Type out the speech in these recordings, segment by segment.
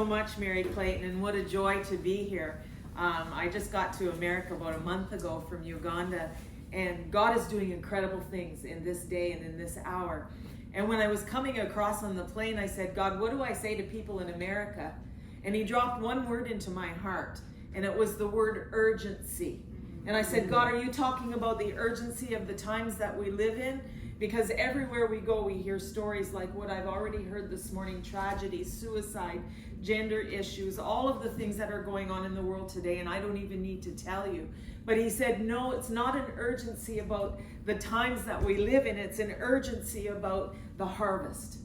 So much, Mary Clayton, and what a joy to be here. I just got to America about a month ago from Uganda, and God is doing incredible things in this day and in this hour. And when I was coming across on the plane, I said, God, what do I say to people in America? And he dropped one word into my heart, and it was the word urgency. And I said, God, are you talking about the urgency of the times that we live in? Because everywhere we go, we hear stories like what I've already heard this morning: tragedy, suicide, gender issues, all of the things that are going on in the world today, and I don't even need to tell you. But he said, no, it's not an urgency about the times that we live in. It's an urgency about the harvest.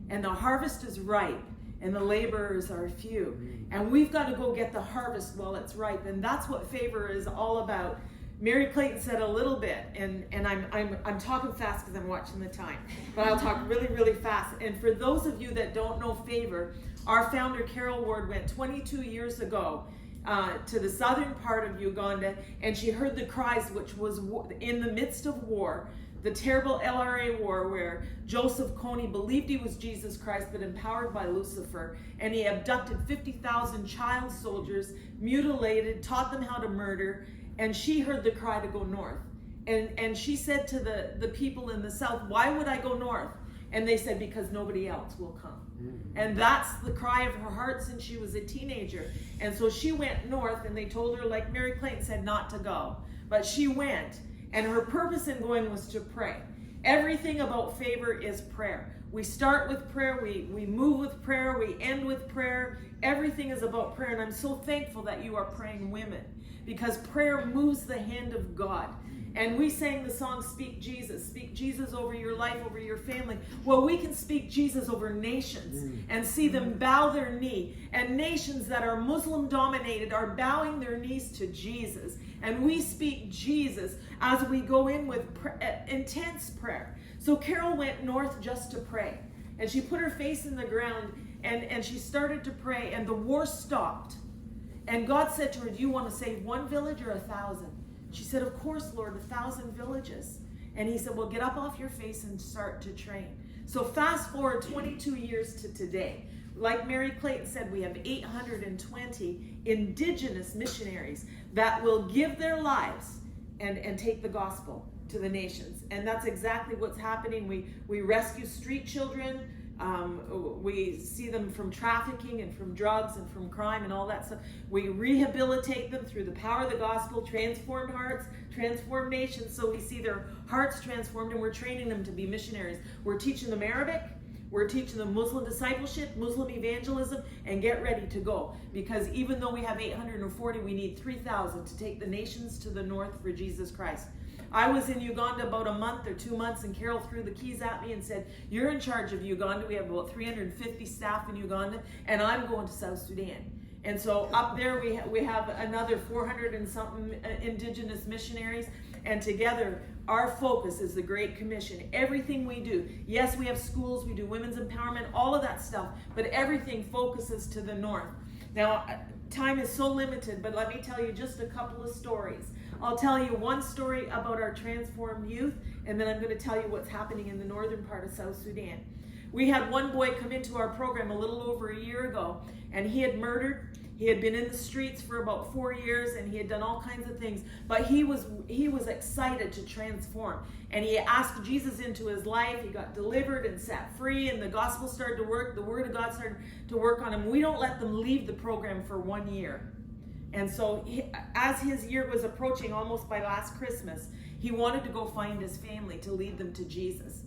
And the harvest is ripe, and the laborers are few. And we've got to go get the harvest while it's ripe. And that's what favor is all about. Mary Clayton said a little bit, and I'm talking fast because I'm watching the time, but I'll talk really, really fast. And for those of you that don't know favor, our founder Carol Ward went 22 years ago to the southern part of Uganda, and she heard the cries, which was in the midst of war, the terrible LRA war, where Joseph Kony believed he was Jesus Christ, but empowered by Lucifer, and he abducted 50,000 child soldiers, mutilated, taught them how to murder. And she heard the cry to go north. And she said to the people in the south, why would I go north? And they said, because nobody else will come. And that's the cry of her heart since she was a teenager. And so she went north, and they told her, like Mary Clayton said, not to go. But she went, and her purpose in going was to pray. Everything about favor is prayer. We start with prayer, we move with prayer, we end with prayer. Everything is about prayer, and I'm so thankful that you are praying women, because prayer moves the hand of God. And we sang the song, Speak Jesus over your life, over your family. Well, we can speak Jesus over nations and see them bow their knee. And nations that are Muslim dominated are bowing their knees to Jesus. And we speak Jesus as we go in with intense prayer. So Carol went north just to pray. And she put her face in the ground, and she started to pray, and the war stopped. And God said to her, do you want to save one village or 1,000? She said, of course, Lord, 1,000 villages. And he said, well, get up off your face and start to train. So fast forward 22 years to today. Like Mary Clayton said, we have 820 indigenous missionaries that will give their lives and take the gospel to the nations. And that's exactly what's happening. We rescue street children. We see them from trafficking and from drugs and from crime and all that stuff. We rehabilitate them through the power of the gospel, transformed hearts, transformed nations. So we see their hearts transformed, and we're training them to be missionaries. We're teaching them Arabic. We're teaching them Muslim discipleship, Muslim evangelism, and get ready to go. Because even though we have 840, we need 3,000 to take the nations to the north for Jesus Christ. I was in Uganda about a month or 2 months, and Carol threw the keys at me and said, you're in charge of Uganda. We have about 350 staff in Uganda, and I'm going to South Sudan. And so up there we have another 400 and something indigenous missionaries, and together our focus is the Great Commission. Everything we do, yes, we have schools, we do women's empowerment, all of that stuff, but everything focuses to the north. Now, time is so limited, but let me tell you just a couple of stories. I'll tell you one story about our transformed youth, and then I'm going to tell you what's happening in the northern part of South Sudan. We had one boy come into our program a little over a year ago, and he had murdered. He had been in the streets for about 4 years, and he had done all kinds of things, but he was excited to transform, and he asked Jesus into his life. He got delivered and set free, and the gospel started to work. The word of God started to work on him. We don't let them leave the program for 1 year. And so as his year was approaching, almost by last Christmas, he wanted to go find his family to lead them to Jesus.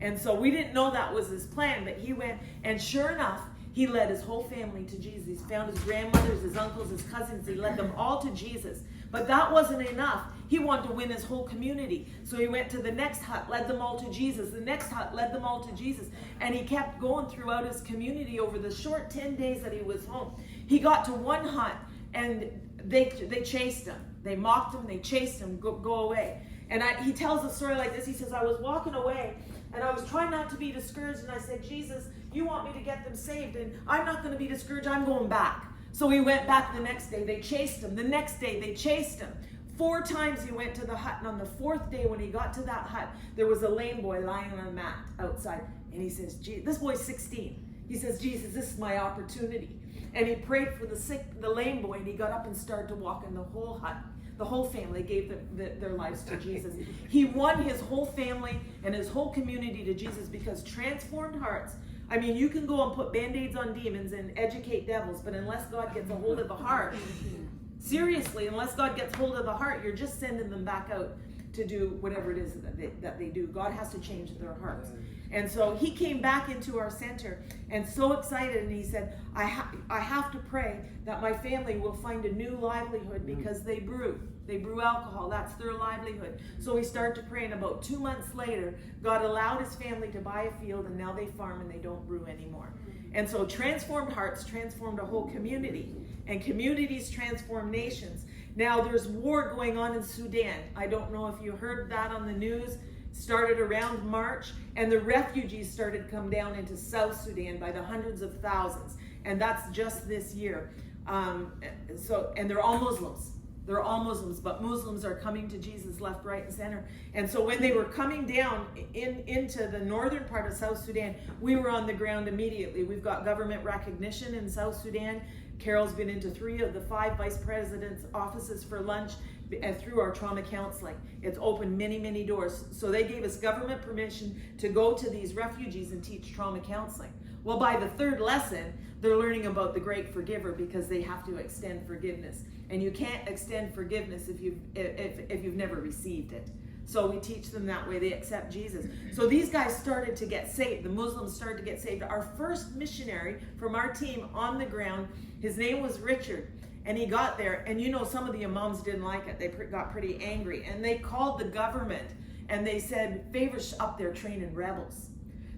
And so we didn't know that was his plan, but he went, and sure enough, he led his whole family to Jesus. He found his grandmothers, his uncles, his cousins. He led them all to Jesus. But that wasn't enough. He wanted to win his whole community. So he went to the next hut, led them all to Jesus. The next hut led them all to Jesus. And he kept going throughout his community over the short 10 days that he was home. He got to one hut, and they chased him. They mocked him. They chased him. Go away. And he tells a story like this. He says, I was walking away, and I was trying not to be discouraged. And I said, Jesus, you want me to get them saved, and I'm not going to be discouraged. I'm going back. So he went back the next day. They chased him. The next day, they chased him. 4 times he went to the hut. And on the 4th day, when he got to that hut, there was a lame boy lying on a mat outside. And he says, this boy's 16. He says, Jesus, this is my opportunity. and he prayed for the sick, the lame boy, and he got up and started to walk, in the whole hut. The whole family gave their lives to Jesus. He won his whole family and his whole community to Jesus, because transformed hearts, I mean, you can go and put Band-Aids on demons and educate devils, but unless God gets a hold of the heart, seriously, unless God gets hold of the heart, you're just sending them back out to do whatever it is that they do. God has to change their hearts. And so he came back into our center and so excited, and he said, I have to pray that my family will find a new livelihood, because they brew alcohol. That's their livelihood. So we started to pray, and about 2 months later, God allowed his family to buy a field, and now they farm and they don't brew anymore. And so transformed hearts transformed a whole community, and communities transform nations. Now there's war going on in Sudan. I don't know if you heard that on the news. Started around March, and the refugees started to come down into South Sudan by the hundreds of thousands, and that's just this year. And they're all Muslims. They're all Muslims, but Muslims are coming to Jesus left, right, and center. And so when they were coming down into the northern part of South Sudan, we were on the ground immediately. We've got government recognition in South Sudan. Carol's been into 3 of the 5 vice presidents' offices for lunch, and through our trauma counseling. It's opened many, many doors. So they gave us government permission to go to these refugees and teach trauma counseling. Well, by the 3rd lesson, they're learning about the great forgiver, because they have to extend forgiveness. And you can't extend forgiveness if you've never received it. So we teach them that way. They accept Jesus. So these guys started to get saved. The Muslims started to get saved. Our first missionary from our team on the ground, his name was Richard. And he got there, and you know, some of the imams didn't like it. They got pretty angry, and they called the government, and they said, Favor's up there training rebels.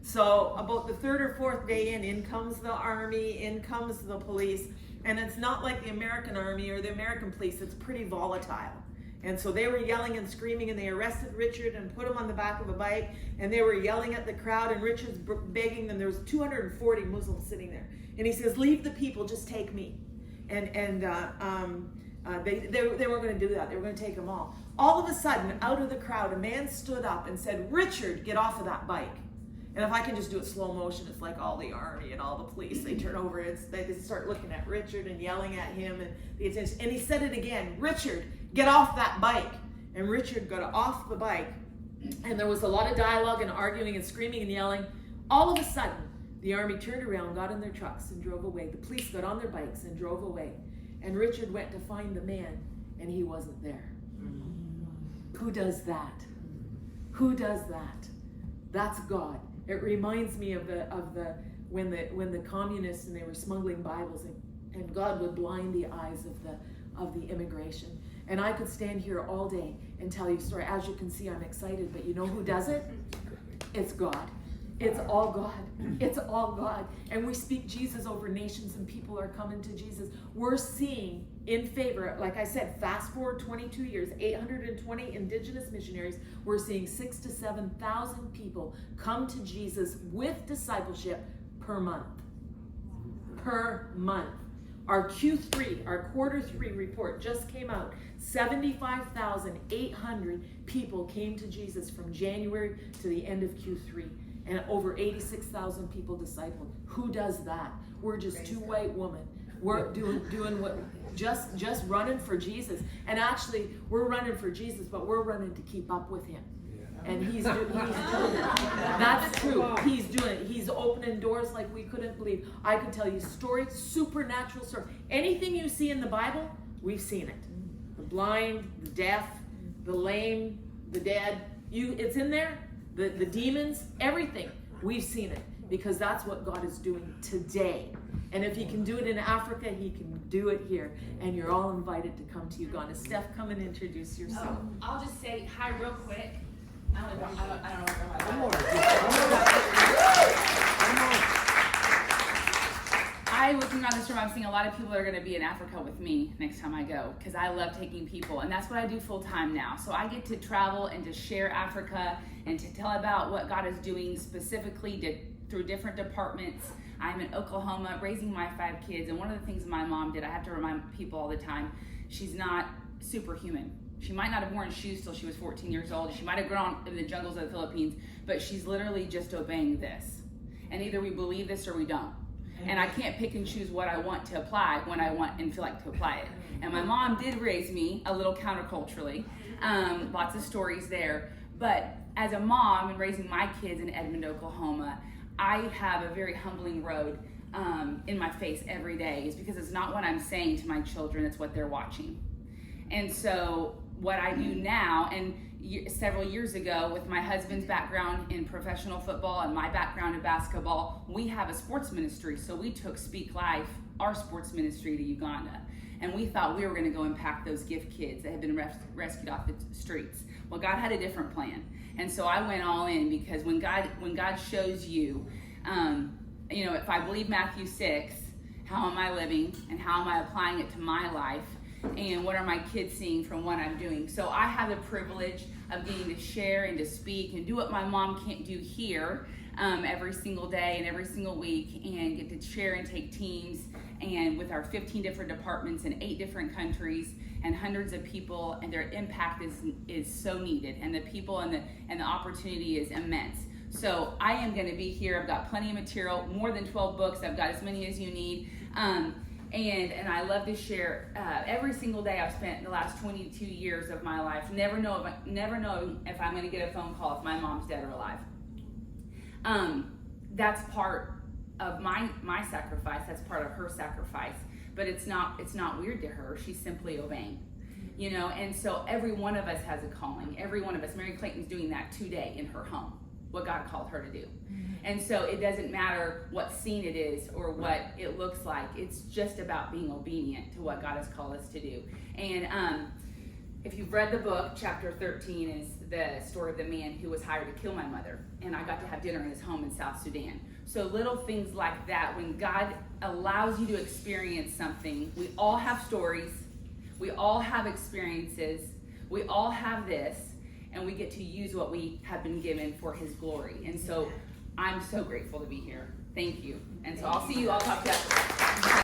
So about the 3rd or 4th day in comes the army, in comes the police, and it's not like the American army or the American police. It's pretty volatile. And so they were yelling and screaming, and they arrested Richard and put him on the back of a bike, and they were yelling at the crowd, and Richard's begging them. There was 240 Muslims sitting there, and he says, leave the people, just take me. They weren't going to do that. They were going to take them all. All of a sudden, out of the crowd, a man stood up and said, Richard, get off of that bike. And if I can just do it slow motion, it's like all the army and all the police, they turn over, they start looking at Richard and yelling at him, and the attention. And he said it again, Richard, get off that bike. And Richard got off the bike, and there was a lot of dialogue and arguing and screaming and yelling. All of a sudden, the army turned around, got in their trucks, and drove away. The police got on their bikes and drove away. And Richard went to find the man, and he wasn't there. Who does that? Who does that? That's God. It reminds me of when the communists, and they were smuggling Bibles, and God would blind the eyes of the immigration. And I could stand here all day and tell you a story. As you can see, I'm excited, but you know who does it? It's God. It's all God. It's all God. And we speak Jesus over nations, and people are coming to Jesus. We're seeing in favor, like I said, fast forward 22 years, 820 indigenous missionaries. We're seeing 6,000 to 7,000 people come to Jesus with discipleship per month. Per month. Our Q3, our Q3 report just came out. 75,800 people came to Jesus from January to the end of Q3. And over 86,000 people discipled. Who does that? We're just 2 white women. We're doing what, just running for Jesus. And actually, we're running for Jesus, but we're running to keep up with him. And he's doing it. That's true. He's doing it. He's opening doors like we couldn't believe. I could tell you stories, supernatural stories. Anything you see in the Bible, we've seen it. The blind, the deaf, the lame, the dead. It's in there. The demons, everything. We've seen it, because that's what God is doing today. And if he can do it in Africa, he can do it here. And you're all invited to come to Uganda. Steph, come and introduce yourself. I'll just say hi real quick. I don't know I looking around this room, I'm seeing a lot of people that are going to be in Africa with me next time I go, because I love taking people, and that's what I do full time now. So I get to travel and to share Africa and to tell about what God is doing specifically through different departments. I'm in Oklahoma raising my 5 kids, and one of the things my mom did, I have to remind people all the time, she's not superhuman. She might not have worn shoes till she was 14 years old. She might have grown up in the jungles of the Philippines, but she's literally just obeying this. And either we believe this or we don't. And I can't pick and choose what I want to apply when I want and feel like to apply it. And my mom did raise me a little counterculturally. Lots of stories there. But as a mom and raising my kids in Edmond, Oklahoma, I have a very humbling road in my face every day. It's because it's not what I'm saying to my children, it's what they're watching. And so what I do now, and several years ago, with my husband's background in professional football and my background in basketball, we have a sports ministry. So we took Speak Life, our sports ministry, to Uganda. And we thought we were going to go impact those gift kids that had been rescued off the streets. Well, God had a different plan. And so I went all in, because when God shows you, if I believe Matthew 6, how am I living and how am I applying it to my life? And what are my kids seeing from what I'm doing? So I have the privilege of getting to share and to speak and do what my mom can't do here every single day and every single week, and get to share and take teams, and with our 15 different departments in 8 different countries and hundreds of people, and their impact is so needed, and the people and the opportunity is immense. So I am going to be here. I've got plenty of material, more than 12 books. I've got as many as you need. And I love to share. Every single day I've spent the last 22 years of my life never know if I'm going to get a phone call if my mom's dead or alive. That's part of my sacrifice. That's part of her sacrifice. But it's not weird to her. She's simply obeying. And so every one of us has a calling. Every one of us. Mary Clayton's doing that today in her home, what God called her to do. And so it doesn't matter what scene it is or what it looks like. It's just about being obedient to what God has called us to do. And if you've read the book, chapter 13 is the story of the man who was hired to kill my mother. And I got to have dinner in his home in South Sudan. So little things like that, when God allows you to experience something, we all have stories. We all have experiences. We all have this. And we get to use what we have been given for his glory. And so I'm so grateful to be here. Thank you. And so I'll see you. I'll talk to you after.